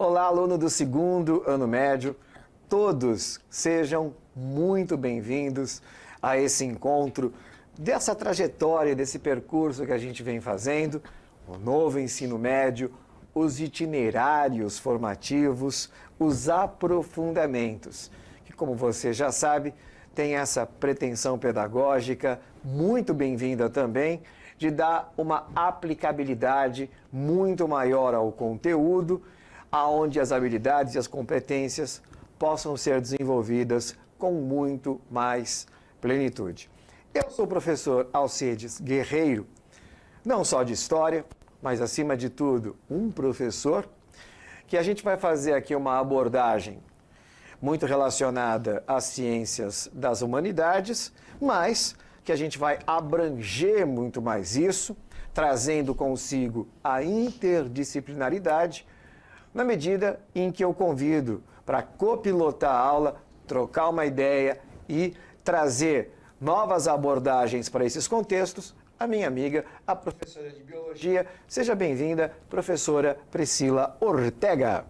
Olá, aluno do segundo ano médio. Todos sejam muito bem-vindos a esse encontro, dessa trajetória, desse percurso que a gente vem fazendo, o novo ensino médio, os itinerários formativos, os aprofundamentos, que, como você já sabe, tem essa pretensão pedagógica muito bem-vinda também, de dar uma aplicabilidade muito maior ao conteúdo, aonde as habilidades e as competências possam ser desenvolvidas com muito mais plenitude. Eu sou o professor Alcides Guerreiro, não só de História, mas, acima de tudo, um professor, que a gente vai fazer aqui uma abordagem muito relacionada às ciências das humanidades, mas que a gente vai abranger muito mais isso, trazendo consigo a interdisciplinaridade, na medida em que eu convido para copilotar a aula, trocar uma ideia e trazer novas abordagens para esses contextos, a minha amiga, a professora de Biologia. Seja bem-vinda, professora Priscila Ortega.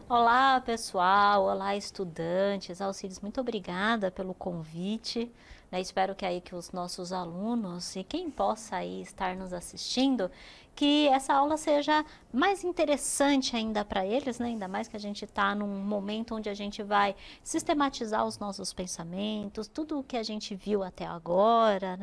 Olá, pessoal. Olá, estudantes. Alcides, muito obrigada pelo convite. Espero que os nossos alunos e quem possa aí estar nos assistindo, que essa aula seja mais interessante ainda para eles, ainda mais que a gente está num momento onde a gente vai sistematizar os nossos pensamentos, tudo o que a gente viu até agora,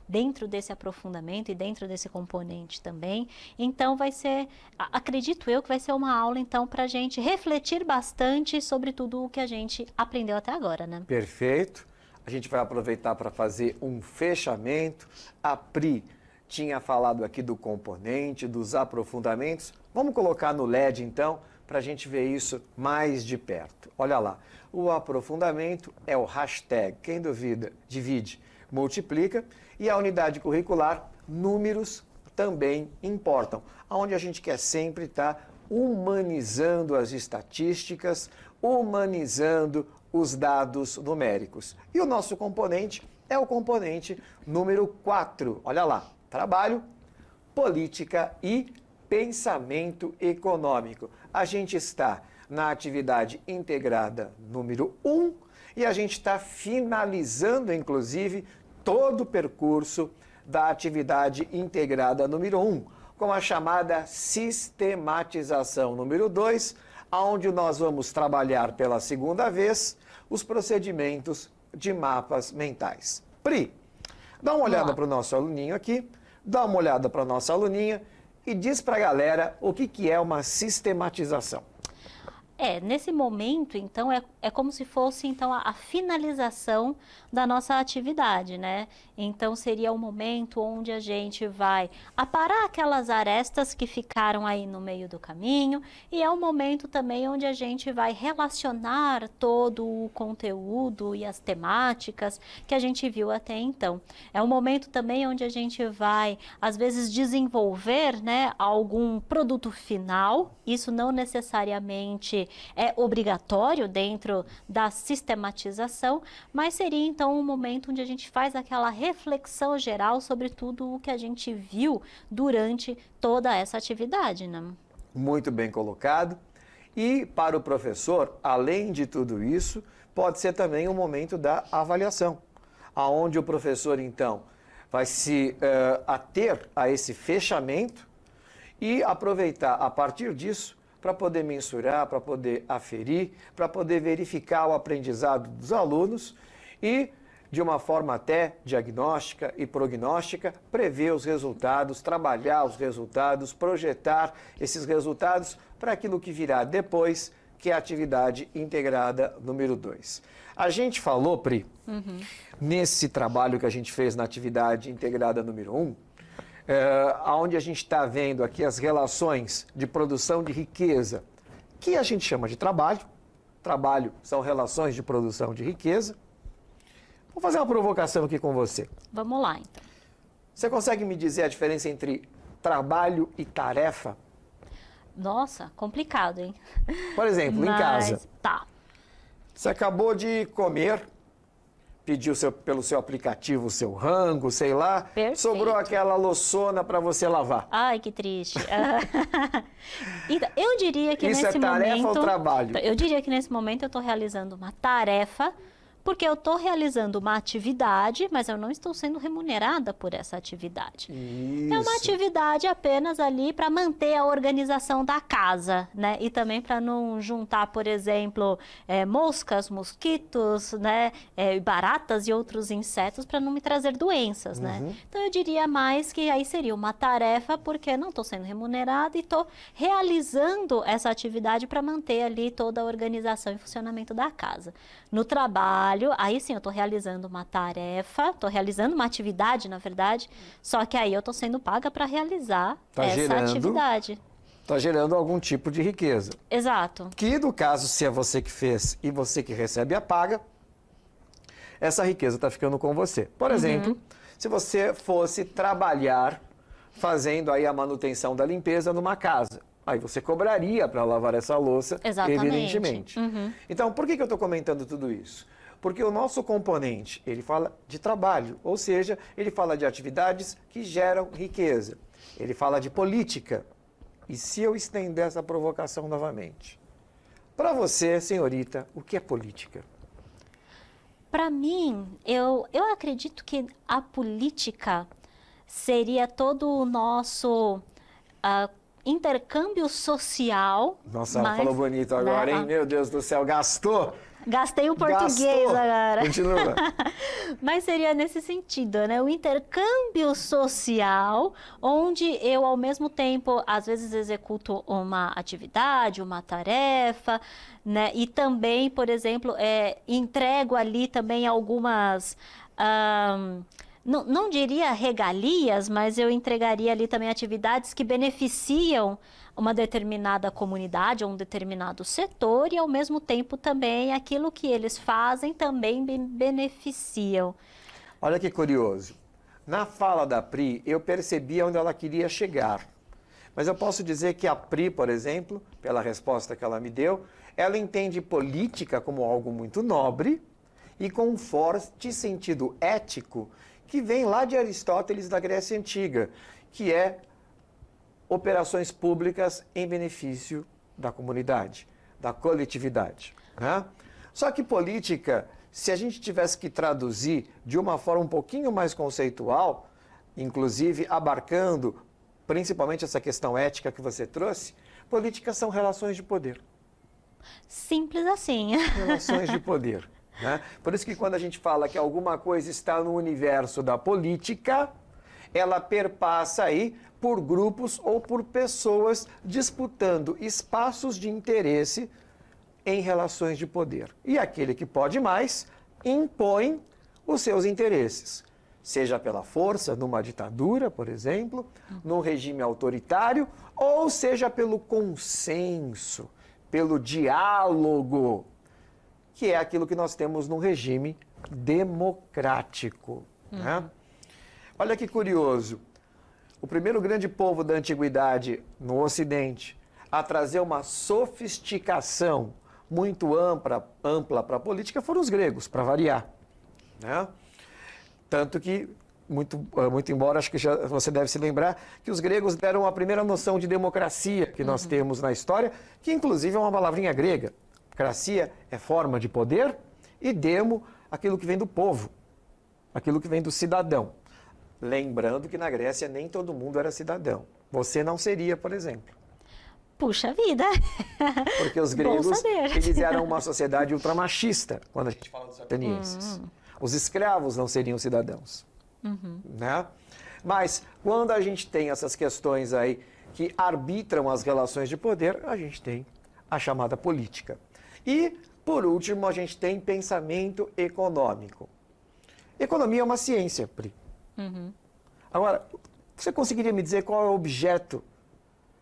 dentro desse aprofundamento e dentro desse componente também. Então vai ser, acredito eu, que vai ser uma aula então para a gente refletir bastante sobre tudo o que a gente aprendeu até agora, Perfeito. A gente vai aproveitar para fazer um fechamento. A Pri tinha falado aqui do componente, dos aprofundamentos. Vamos colocar no LED, então, para a gente ver isso mais de perto. Olha lá, o aprofundamento é o hashtag. Quem duvida, divide, multiplica. E a unidade curricular, números também importam. Onde a gente quer sempre estar humanizando as estatísticas, humanizando os dados numéricos. E o nosso componente é o componente número 4. Olha lá, trabalho, política e pensamento econômico. A gente está na atividade integrada número 1 e a gente está finalizando, inclusive, todo o percurso da atividade integrada número 1, com a chamada sistematização número 2, onde nós vamos trabalhar pela segunda vez os procedimentos de mapas mentais. Pri, dá uma olhada para o nosso aluninho aqui, dá uma olhada para a nossa aluninha e diz para a galera o que é uma sistematização. Nesse momento, então, é como se fosse então, a finalização da nossa atividade, Então, seria o momento onde a gente vai aparar aquelas arestas que ficaram aí no meio do caminho e é o momento também onde a gente vai relacionar todo o conteúdo e as temáticas que a gente viu até então. É um momento também onde a gente vai, às vezes, desenvolver, algum produto final. Isso não necessariamente é obrigatório dentro da sistematização, mas seria então um momento onde a gente faz aquela reflexão geral sobre tudo o que a gente viu durante toda essa atividade, Muito bem colocado. E para o professor, além de tudo isso, pode ser também um momento da avaliação, aonde o professor então vai se ater a esse fechamento e aproveitar a partir disso para poder mensurar, para poder aferir, para poder verificar o aprendizado dos alunos e, de uma forma até diagnóstica e prognóstica, prever os resultados, trabalhar os resultados, projetar esses resultados para aquilo que virá depois, que é a atividade integrada número 2. A gente falou, Pri, nesse trabalho que a gente fez na atividade integrada número 1, onde a gente está vendo aqui as relações de produção de riqueza, que a gente chama de trabalho. Trabalho são relações de produção de riqueza. Vou fazer uma provocação aqui com você. Vamos lá, então. Você consegue me dizer a diferença entre trabalho e tarefa? Nossa, complicado, hein? Por exemplo, em casa. Tá. Você acabou de comer pediu pelo seu aplicativo o seu rango, sei lá, Perfeito. sobrou aquela loçona para você lavar. Ai, que triste. Então, eu diria que Isso nesse é tarefa momento... ou trabalho? Eu diria que nesse momento eu estou realizando uma tarefa, porque eu estou realizando uma atividade, mas eu não estou sendo remunerada por essa atividade. Isso. É uma atividade apenas ali para manter a organização da casa, né? E também para não juntar, por exemplo, moscas, mosquitos, né? Baratas e outros insetos para não me trazer doenças, né? Então eu diria mais que aí seria uma tarefa, porque não estou sendo remunerada e estou realizando essa atividade para manter ali toda a organização e funcionamento da casa. No trabalho, aí sim eu estou realizando uma tarefa, estou realizando uma atividade, na verdade, só que aí eu estou sendo paga para realizar essa atividade. Está gerando algum tipo de riqueza. Exato. Que, no caso, se é você que fez e você que recebe a paga, essa riqueza está ficando com você. Por exemplo, se você fosse trabalhar fazendo aí a manutenção da limpeza numa casa, aí você cobraria para lavar essa louça, evidentemente. Então, por que eu estou comentando tudo isso? Porque o nosso componente, ele fala de trabalho, ou seja, ele fala de atividades que geram riqueza. Ele fala de política. E se eu estender essa provocação novamente? Para você, senhorita, o que é política? Para mim, eu acredito que a política seria todo o nosso intercâmbio social. Nossa, ela falou bonito agora, hein? Meu Deus do céu, gastou! Gastei o português agora. Continua. Mas seria nesse sentido, né? O intercâmbio social, onde eu, ao mesmo tempo, às vezes executo uma atividade, uma tarefa, né? E também, por exemplo, entrego ali também algumas... Não diria regalias, mas eu entregaria ali também atividades que beneficiam uma determinada comunidade ou um determinado setor e, ao mesmo tempo, também aquilo que eles fazem também beneficiam. Olha que curioso. Na fala da Pri, eu percebi onde ela queria chegar. Mas eu posso dizer que a Pri, por exemplo, pela resposta que ela me deu, ela entende política como algo muito nobre e com um forte sentido ético que vem lá de Aristóteles da Grécia Antiga, que é operações públicas em benefício da comunidade, da coletividade, né? Só que política, se a gente tivesse que traduzir de uma forma um pouquinho mais conceitual, inclusive abarcando principalmente essa questão ética que você trouxe, política são relações de poder. Simples assim. Relações de poder, né? Por isso que quando a gente fala que alguma coisa está no universo da política, ela perpassa aí por grupos ou por pessoas disputando espaços de interesse em relações de poder. E aquele que pode mais impõe os seus interesses, seja pela força, numa ditadura, por exemplo, num regime autoritário, ou seja pelo consenso, pelo diálogo, que é aquilo que nós temos num regime democrático, né? Olha que curioso. O primeiro grande povo da antiguidade no Ocidente a trazer uma sofisticação muito ampla para a política foram os gregos, para variar, né? Tanto que, muito embora, acho que você deve se lembrar, que os gregos deram a primeira noção de democracia que nós temos na história, que inclusive é uma palavrinha grega. Cracia é forma de poder e demo, aquilo que vem do povo, aquilo que vem do cidadão. Lembrando que na Grécia nem todo mundo era cidadão. Você não seria, por exemplo. Puxa vida! Porque os gregos, eles eram uma sociedade ultramachista, quando a gente fala dos atenienses. Os escravos não seriam cidadãos, né? Mas quando a gente tem essas questões aí que arbitram as relações de poder, a gente tem a chamada política. E, por último, a gente tem pensamento econômico. Economia é uma ciência, Pri. Agora, você conseguiria me dizer qual é o objeto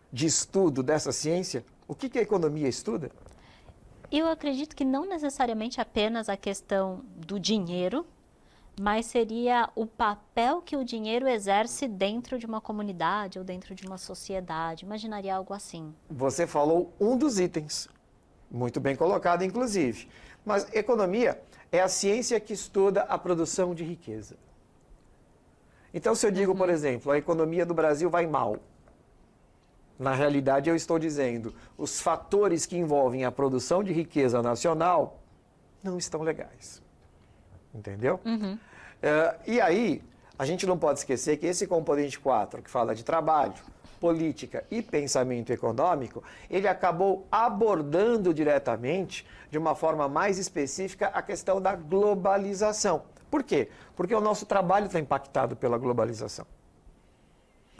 de estudo dessa ciência? O que a economia estuda? Eu acredito que não necessariamente apenas a questão do dinheiro, mas seria o papel que o dinheiro exerce dentro de uma comunidade ou dentro de uma sociedade. Imaginaria algo assim. Você falou um dos itens, muito bem colocado, inclusive. Mas economia é a ciência que estuda a produção de riqueza. Então, se eu digo, por exemplo, a economia do Brasil vai mal, na realidade eu estou dizendo, os fatores que envolvem a produção de riqueza nacional não estão legais. Entendeu? E aí, a gente não pode esquecer que esse componente 4, que fala de trabalho, política e pensamento econômico, ele acabou abordando diretamente, de uma forma mais específica, a questão da globalização. Por quê? Porque o nosso trabalho está impactado pela globalização.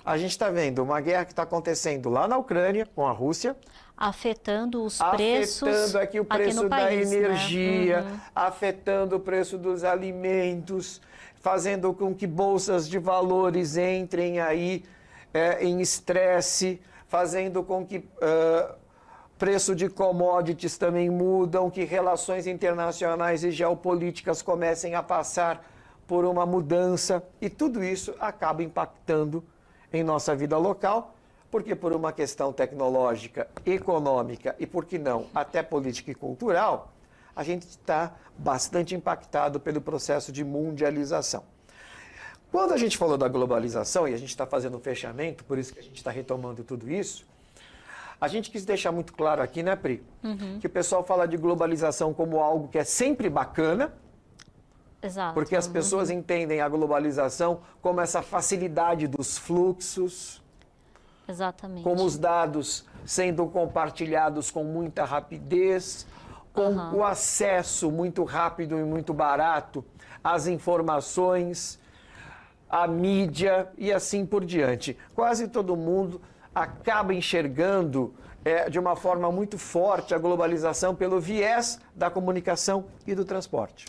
A gente está vendo uma guerra que está acontecendo lá na Ucrânia, com a Rússia. Afetando os preços Afetando aqui o preço no da país, energia, né? afetando o preço dos alimentos, fazendo com que bolsas de valores entrem aí em estresse, fazendo com que preço de commodities também mudam, que relações internacionais e geopolíticas comecem a passar por uma mudança. E tudo isso acaba impactando em nossa vida local, porque por uma questão tecnológica, econômica e, por que não, até política e cultural, a gente está bastante impactado pelo processo de mundialização. Quando a gente falou da globalização, e a gente está fazendo um fechamento, por isso que a gente está retomando tudo isso, a gente quis deixar muito claro aqui, né, Pri? Que o pessoal fala de globalização como algo que é sempre bacana, Exato. porque as pessoas entendem a globalização como essa facilidade dos fluxos, Exatamente. como os dados sendo compartilhados com muita rapidez, com o acesso muito rápido e muito barato às informações, à mídia e assim por diante. Quase todo mundo acaba enxergando de uma forma muito forte a globalização pelo viés da comunicação e do transporte.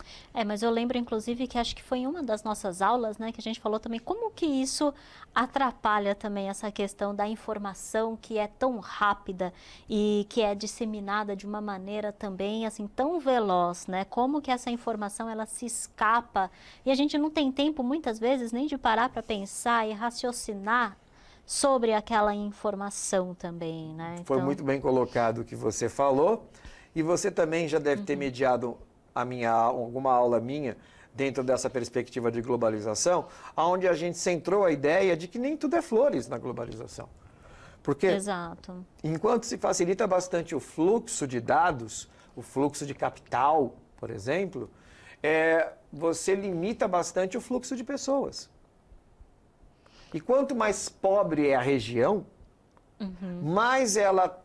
Mas eu lembro, inclusive, que acho que foi em uma das nossas aulas, né, que a gente falou também como que isso atrapalha também essa questão da informação que é tão rápida e que é disseminada de uma maneira também, assim, tão veloz, né? Como que essa informação, ela se escapa e a gente não tem tempo, muitas vezes, nem de parar para pensar e raciocinar sobre aquela informação também, né? Foi Então, muito bem colocado o que você falou, e você também já deve ter mediado alguma aula minha dentro dessa perspectiva de globalização, onde a gente centrou a ideia de que nem tudo é flores na globalização. Porque exato. enquanto se facilita bastante o fluxo de dados, o fluxo de capital, por exemplo, você limita bastante o fluxo de pessoas. E quanto mais pobre é a região, mais ela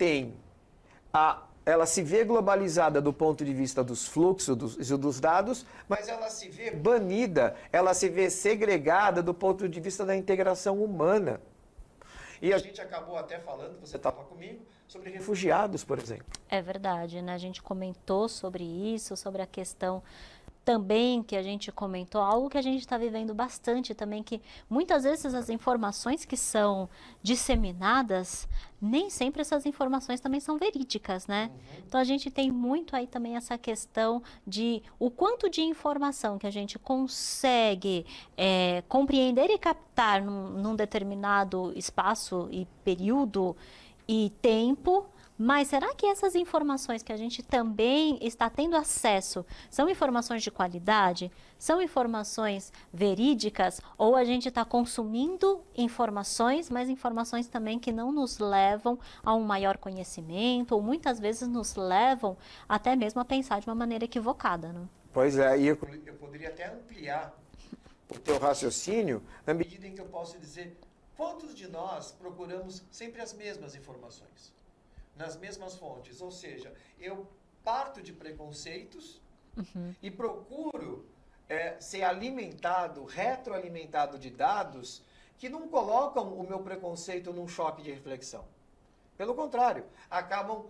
ela se vê globalizada do ponto de vista dos fluxos dos dados, mas ela se vê banida, ela se vê segregada do ponto de vista da integração humana. E a gente acabou até falando, você estava comigo, sobre refugiados, por exemplo. É verdade, né? A gente comentou sobre isso, sobre a questão também que a gente comentou, algo que a gente está vivendo bastante também, que muitas vezes as informações que são disseminadas, nem sempre essas informações também são verídicas, né? Então a gente tem muito aí também essa questão de o quanto de informação que a gente consegue compreender e captar num determinado espaço e período e tempo. Mas será que essas informações que a gente também está tendo acesso são informações de qualidade? São informações verídicas? Ou a gente está consumindo informações, mas informações também que não nos levam a um maior conhecimento, ou muitas vezes nos levam até mesmo a pensar de uma maneira equivocada, né? Pois é, e eu poderia até ampliar o teu raciocínio na medida em que eu posso dizer quantos de nós procuramos sempre as mesmas informações? Nas mesmas fontes, ou seja, eu parto de preconceitos e procuro ser alimentado, retroalimentado de dados que não colocam o meu preconceito num choque de reflexão. Pelo contrário, acabam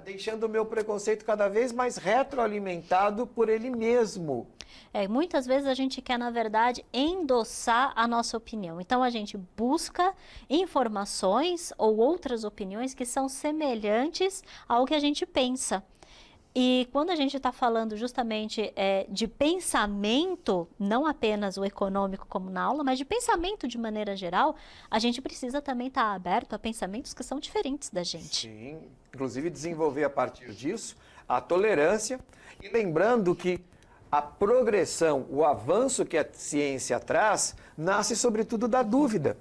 deixando o meu preconceito cada vez mais retroalimentado por ele mesmo. Muitas vezes a gente quer, na verdade, endossar a nossa opinião. Então, a gente busca informações ou outras opiniões que são semelhantes ao que a gente pensa. E quando a gente está falando justamente de pensamento, não apenas o econômico como na aula, mas de pensamento de maneira geral, a gente precisa também estar aberto a pensamentos que são diferentes da gente. Sim, inclusive desenvolver a partir disso a tolerância, e lembrando que a progressão, o avanço que a ciência traz, nasce sobretudo da dúvida.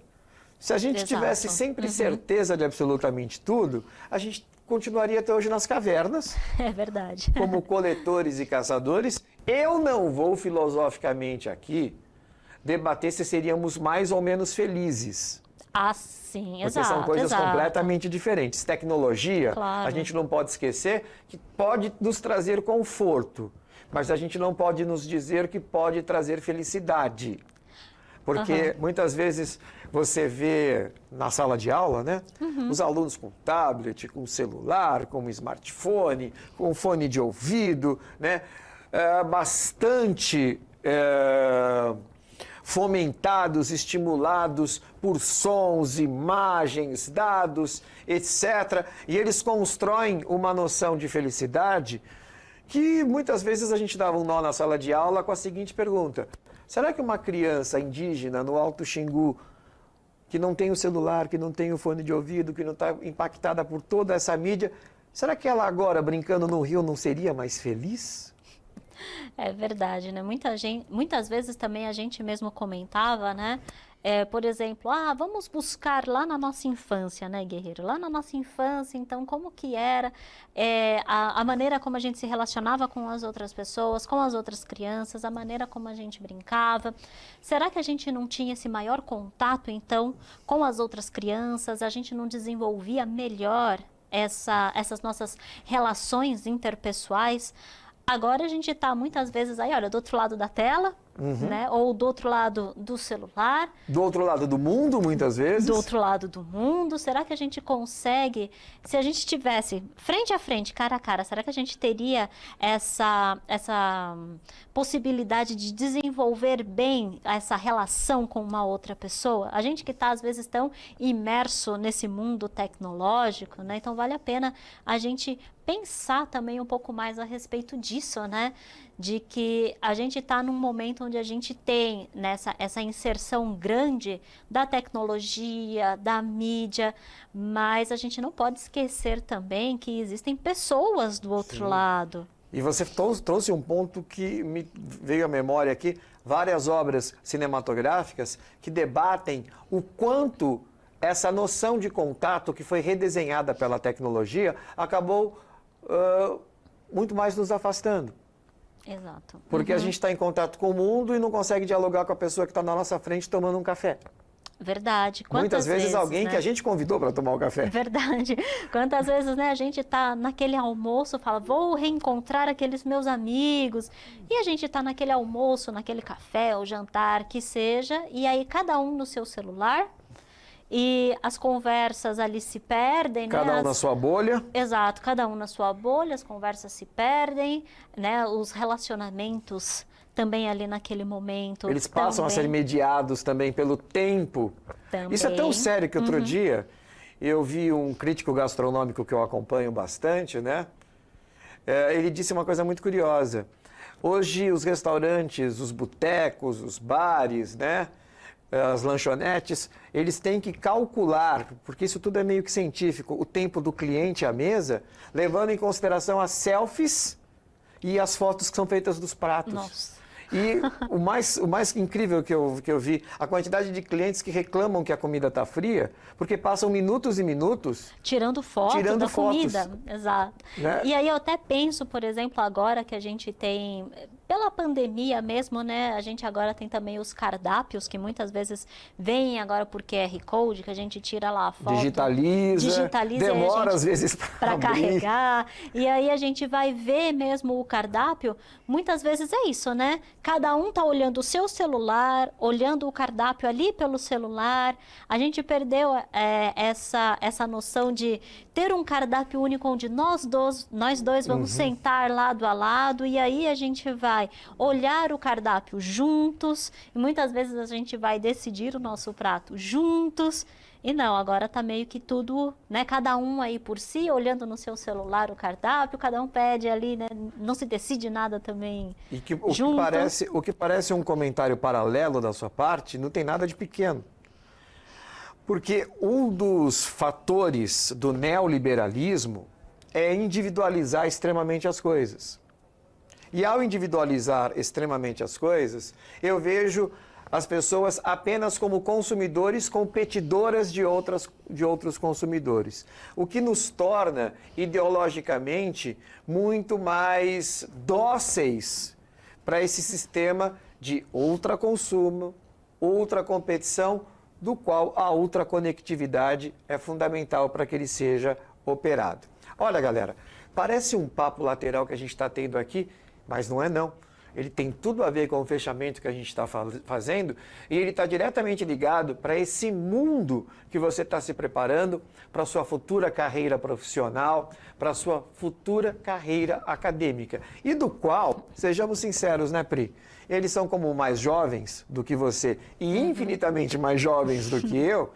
Se a gente tivesse sempre certeza de absolutamente tudo, a gente continuaria até hoje nas cavernas. É verdade. Como coletores e caçadores. Eu não vou filosoficamente aqui debater se seríamos mais ou menos felizes. Ah, sim, porque são coisas completamente diferentes. Tecnologia, claro, a gente não pode esquecer que pode nos trazer conforto, mas a gente não pode nos dizer que pode trazer felicidade. Porque muitas vezes você vê na sala de aula, né? Os alunos com tablet, com celular, com smartphone, com fone de ouvido, né? Bastante fomentados, estimulados por sons, imagens, dados, etc. E eles constroem uma noção de felicidade que muitas vezes a gente dava um nó na sala de aula com a seguinte pergunta: será que uma criança indígena no Alto Xingu, que não tem o celular, que não tem o fone de ouvido, que não está impactada por toda essa mídia, será que ela agora, brincando no rio, não seria mais feliz? É verdade, né? Muitas vezes também a gente mesmo comentava, né? Por exemplo, vamos buscar lá na nossa infância, né, Guerreiro? Lá na nossa infância, então, como que era a maneira como a gente se relacionava com as outras pessoas, com as outras crianças, a maneira como a gente brincava. Será que a gente não tinha esse maior contato, então, com as outras crianças? A gente não desenvolvia melhor essas nossas relações interpessoais? Agora a gente está muitas vezes aí, olha, do outro lado da tela, né? Ou do outro lado do celular. Do outro lado do mundo, muitas vezes. Do outro lado do mundo. Será que a gente consegue, se a gente estivesse frente a frente, cara a cara, será que a gente teria essa possibilidade de desenvolver bem essa relação com uma outra pessoa? A gente que está, às vezes, tão imerso nesse mundo tecnológico, né? Então, vale a pena a gente pensar também um pouco mais a respeito disso, né? De que a gente está num momento onde a gente tem essa inserção grande da tecnologia, da mídia, mas a gente não pode esquecer também que existem pessoas do outro lado. E você trouxe um ponto que me veio à memória aqui, várias obras cinematográficas que debatem o quanto essa noção de contato que foi redesenhada pela tecnologia acabou muito mais nos afastando. Exato. Porque a gente está em contato com o mundo e não consegue dialogar com a pessoa que está na nossa frente tomando um café. Verdade. Muitas vezes alguém, né, que a gente convidou para tomar o café. Verdade. Quantas vezes, né, a gente está naquele almoço, fala, vou reencontrar aqueles meus amigos. E a gente está naquele almoço, naquele café ou jantar, que seja, e aí cada um no seu celular. E as conversas ali se perdem, cada né? um na sua bolha. Exato, cada um na sua bolha, as conversas se perdem, né? Os relacionamentos também ali naquele momento. Eles passam a ser mediados também pelo tempo. Também. Isso é tão sério que outro dia eu vi um crítico gastronômico que eu acompanho bastante, né? Ele disse uma coisa muito curiosa. Hoje os restaurantes, os botecos, os bares, né? As lanchonetes, eles têm que calcular, porque isso tudo é meio que científico, o tempo do cliente à mesa, levando em consideração as selfies e as fotos que são feitas dos pratos. Nossa. E o mais incrível que eu vi, a quantidade de clientes que reclamam que a comida está fria, porque passam minutos e minutos tirando foto da comida. Exato. Né? E aí eu até penso, por exemplo, agora que a gente tem, pela pandemia mesmo, né? A gente agora tem também os cardápios, que muitas vezes vêm agora por QR Code, que a gente tira lá a foto. Digitaliza demora às vezes para carregar. E aí a gente vai ver mesmo o cardápio, muitas vezes é isso, né? Cada um tá olhando o seu celular, olhando o cardápio ali pelo celular. A gente perdeu essa noção de ter um cardápio único onde nós dois vamos sentar lado a lado e aí a gente vai olhar o cardápio juntos e muitas vezes a gente vai decidir o nosso prato juntos. E não, agora tá meio que tudo, né? Cada um aí por si, olhando no seu celular o cardápio, cada um pede ali, né? Não se decide nada também. E o que parece um comentário paralelo da sua parte, não tem nada de pequeno. Porque um dos fatores do neoliberalismo é individualizar extremamente as coisas. E ao individualizar extremamente as coisas, eu vejo as pessoas apenas como consumidores competidoras de outros consumidores. O que nos torna ideologicamente muito mais dóceis para esse sistema de ultraconsumo, ultracompetição, do qual a ultraconectividade é fundamental para que ele seja operado. Olha, galera, parece um papo lateral que a gente está tendo aqui, mas não é não. Ele tem tudo a ver com o fechamento que a gente está fazendo e ele está diretamente ligado para esse mundo que você está se preparando para a sua futura carreira profissional, para a sua futura carreira acadêmica. E do qual, sejamos sinceros, né, Pri? Eles são como mais jovens do que você e infinitamente mais jovens do que eu,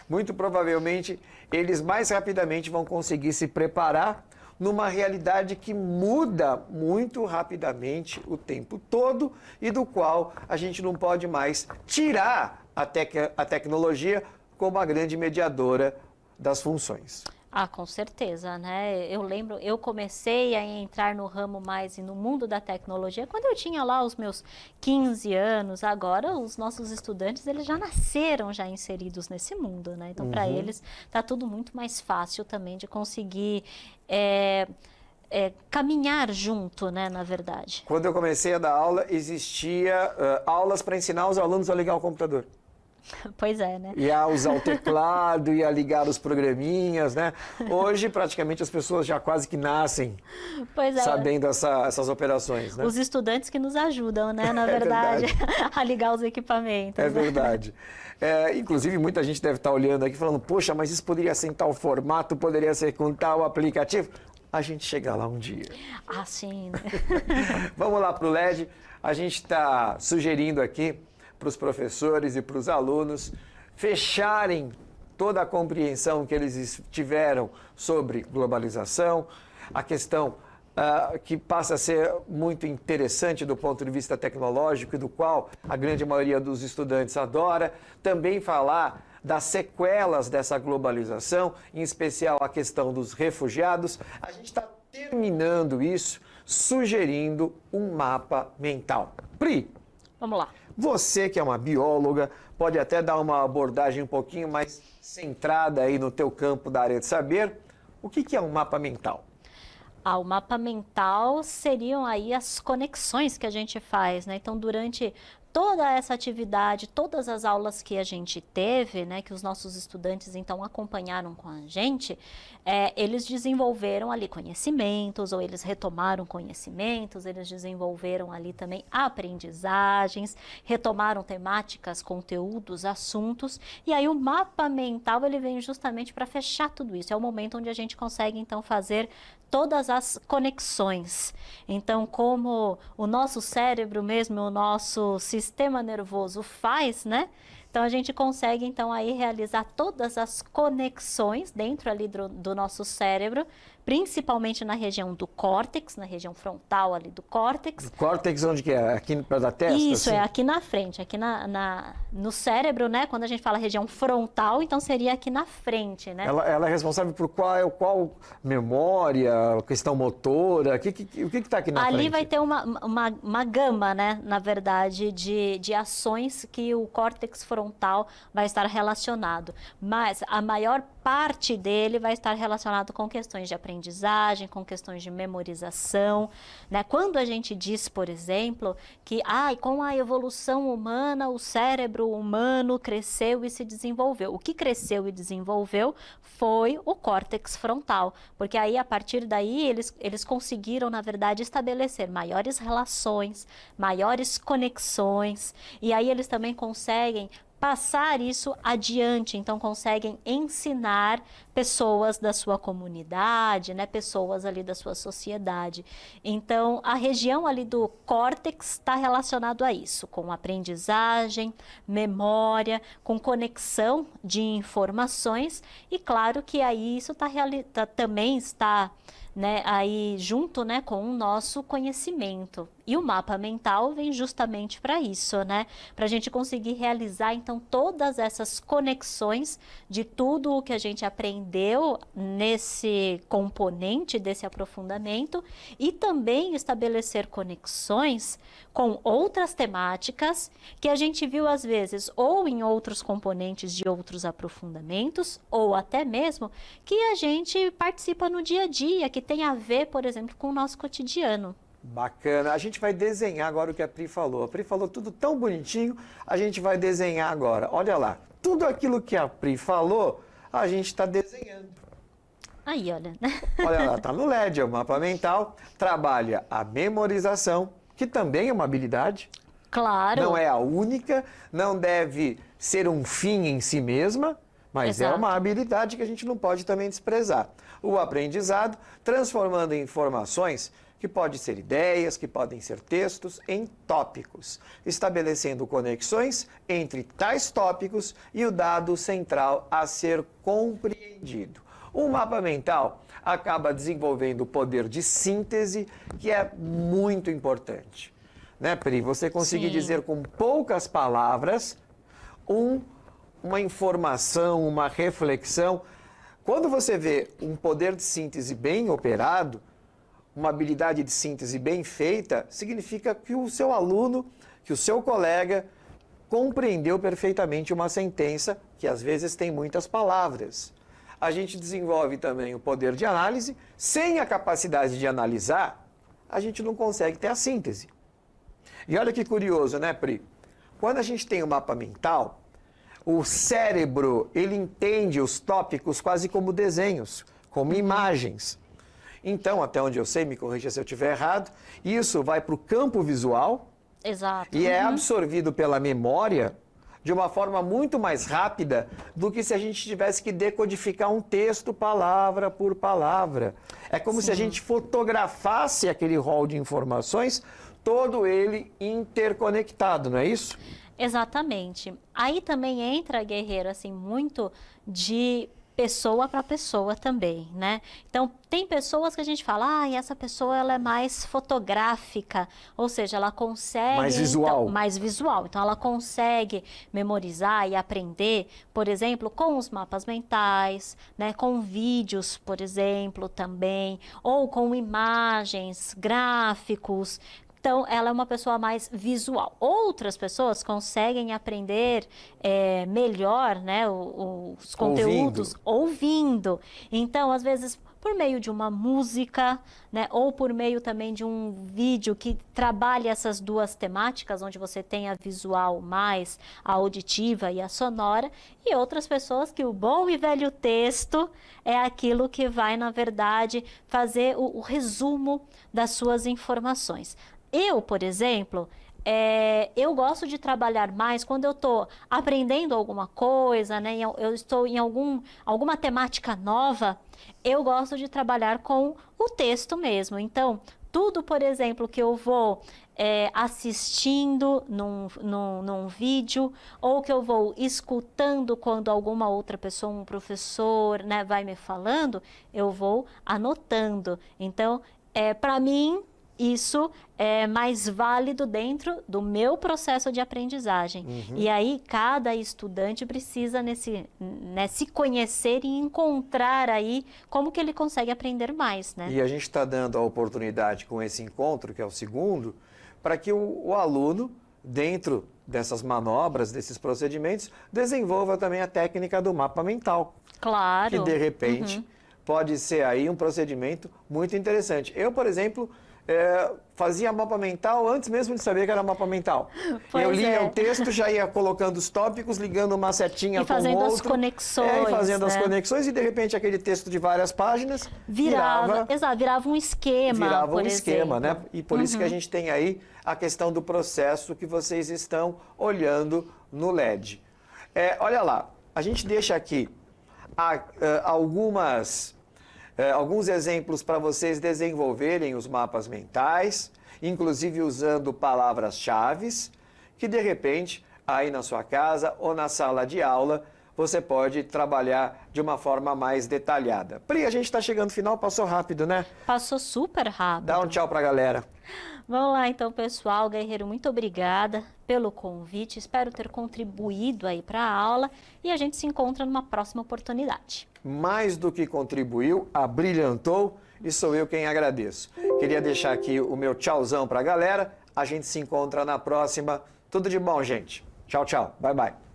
muito provavelmente eles mais rapidamente vão conseguir se preparar numa realidade que muda muito rapidamente o tempo todo e do qual a gente não pode mais tirar a tecnologia como a grande mediadora das funções. Ah, com certeza, né? Eu lembro, eu comecei a entrar no ramo mais e no mundo da tecnologia quando eu tinha lá os meus 15 anos. Agora, os nossos estudantes, eles já nasceram já inseridos nesse mundo, né? Então, para eles, tá tudo muito mais fácil também de conseguir caminhar junto, né, na verdade. Quando eu comecei a dar aula, existia aulas para ensinar os alunos a ligar o computador. Pois é, né? E a usar o teclado, e a ligar os programinhas, né? Hoje, praticamente, as pessoas já quase que nascem sabendo essas operações, né? Os estudantes que nos ajudam, né, na verdade, a ligar os equipamentos. É verdade. Inclusive, muita gente deve estar olhando aqui falando, poxa, mas isso poderia ser em tal formato, poderia ser com tal aplicativo. A gente chega lá um dia. Ah, sim. Né? Vamos lá para o LED. A gente está sugerindo aqui para os professores e para os alunos fecharem toda a compreensão que eles tiveram sobre globalização, a questão que passa a ser muito interessante do ponto de vista tecnológico e do qual a grande maioria dos estudantes adora, também falar das sequelas dessa globalização, em especial a questão dos refugiados. A gente está terminando isso sugerindo um mapa mental. Pri, vamos lá. Você que é uma bióloga, pode até dar uma abordagem um pouquinho mais centrada aí no teu campo da área de saber. O que é um mapa mental? O mapa mental seriam aí as conexões que a gente faz, né? Então, durante toda essa atividade, todas as aulas que a gente teve, né, que os nossos estudantes então acompanharam com a gente, eles desenvolveram ali conhecimentos, ou eles retomaram conhecimentos, eles desenvolveram ali também aprendizagens, retomaram temáticas, conteúdos, assuntos, e aí o mapa mental ele vem justamente para fechar tudo isso. É o momento onde a gente consegue então fazer todas as conexões. Então, como o nosso cérebro mesmo, o nosso sistema nervoso faz, né? Então, a gente consegue, então, aí realizar todas as conexões dentro ali do nosso cérebro, principalmente na região do córtex, na região frontal ali do córtex. O córtex onde que é? Aqui perto da testa? Isso, assim? é aqui na frente, aqui no cérebro, né? Quando a gente fala região frontal, então seria aqui na frente, né? Ela é responsável por qual memória, questão motora? O que está aqui na frente? Ali vai ter uma gama, né? Na verdade, de ações que o córtex frontal vai estar relacionado. Mas a maior parte dele vai estar relacionado com questões de aprendizagem, com questões de memorização, né? Quando a gente diz, por exemplo, que com a evolução humana, o cérebro humano cresceu e se desenvolveu. O que cresceu e desenvolveu foi o córtex frontal, porque aí, a partir daí, eles conseguiram, na verdade, estabelecer maiores relações, maiores conexões, e aí eles também conseguem passar isso adiante, então conseguem ensinar pessoas da sua comunidade, né, pessoas ali da sua sociedade. Então, a região ali do córtex está relacionado a isso, com aprendizagem, memória, com conexão de informações, e claro que aí isso também está, né, aí junto, né, com o nosso conhecimento. E o mapa mental vem justamente para isso, né? Para a gente conseguir realizar, então, todas essas conexões de tudo o que a gente aprendeu nesse componente desse aprofundamento e também estabelecer conexões com outras temáticas que a gente viu, às vezes, ou em outros componentes de outros aprofundamentos, ou até mesmo que a gente participa no dia a dia, que tem a ver, por exemplo, com o nosso cotidiano. Bacana. A gente vai desenhar agora o que a Pri falou. A Pri falou tudo tão bonitinho, a gente vai desenhar agora. Olha lá, tudo aquilo que a Pri falou, a gente está desenhando. Aí, olha. Olha lá, está no LED, é o mapa mental, trabalha a memorização, que também é uma habilidade. Claro. Não é a única, não deve ser um fim em si mesma, mas Exato. é uma habilidade que a gente não pode também desprezar. O aprendizado, transformando informações que podem ser ideias, que podem ser textos, em tópicos, estabelecendo conexões entre tais tópicos e o dado central a ser compreendido. O mapa mental acaba desenvolvendo o poder de síntese, que é muito importante. Né, Pri? Você conseguir Sim. dizer com poucas palavras uma informação, uma reflexão. Quando você vê um poder de síntese bem operado, uma habilidade de síntese bem feita, significa que o seu aluno, que o seu colega compreendeu perfeitamente uma sentença que às vezes tem muitas palavras. A gente desenvolve também o poder de análise. Sem a capacidade de analisar, a gente não consegue ter a síntese. E olha que curioso, né, Pri? Quando a gente tem o mapa mental, o cérebro, ele entende os tópicos quase como desenhos, como imagens. Então, até onde eu sei, me corrija se eu estiver errado, isso vai para o campo visual. Exato. E é absorvido pela memória de uma forma muito mais rápida do que se a gente tivesse que decodificar um texto palavra por palavra. É como se a gente fotografasse aquele rol de informações, todo ele interconectado, não é isso? Exatamente. Aí também entra, guerreiro, assim, muito de pessoa para pessoa também, né? Então, tem pessoas que a gente fala, essa pessoa ela é mais fotográfica, ou seja, ela consegue... Mais visual. Então, mais visual. Então, ela consegue memorizar e aprender, por exemplo, com os mapas mentais, né? Com vídeos, por exemplo, também, ou com imagens, gráficos. Então, ela é uma pessoa mais visual. Outras pessoas conseguem aprender melhor, né, os conteúdos ouvindo. Então, às vezes, por meio de uma música, né, ou por meio também de um vídeo que trabalhe essas duas temáticas, onde você tem a visual mais a auditiva e a sonora, e outras pessoas que o bom e velho texto é aquilo que vai, na verdade, fazer o resumo das suas informações. Eu, por exemplo, eu gosto de trabalhar mais quando eu estou aprendendo alguma coisa, né? Eu estou em alguma temática nova, eu gosto de trabalhar com o texto mesmo. Então, tudo, por exemplo, que eu vou assistindo num vídeo, ou que eu vou escutando quando alguma outra pessoa, um professor, né, vai me falando, eu vou anotando. Então, para mim, isso é mais válido dentro do meu processo de aprendizagem. E aí, cada estudante precisa se conhecer e encontrar aí como que ele consegue aprender mais, né? E a gente está dando a oportunidade com esse encontro, que é o segundo, para que o aluno, dentro dessas manobras, desses procedimentos, desenvolva também a técnica do mapa mental. Claro. Que, de repente, pode ser aí um procedimento muito interessante. Eu, por exemplo... fazia mapa mental antes mesmo de saber que era mapa mental. Eu lia o texto, já ia colocando os tópicos, ligando uma setinha com o outro. E fazendo as conexões. E fazendo as conexões, e de repente aquele texto de várias páginas virava um esquema. Virava um esquema, né? E por isso que a gente tem aí a questão do processo que vocês estão olhando no LED. Olha lá, a gente deixa aqui alguns exemplos para vocês desenvolverem os mapas mentais, inclusive usando palavras-chave, que de repente, aí na sua casa ou na sala de aula, você pode trabalhar de uma forma mais detalhada. Pri, a gente está chegando no final, passou rápido, né? Passou super rápido. Dá um tchau para a galera. Vamos lá então, pessoal. Guerreiro, muito obrigada pelo convite. Espero ter contribuído aí para a aula e a gente se encontra numa próxima oportunidade. Mais do que contribuiu, abrilhantou e sou eu quem agradeço. Queria deixar aqui o meu tchauzão para a galera. A gente se encontra na próxima. Tudo de bom, gente. Tchau, tchau. Bye, bye.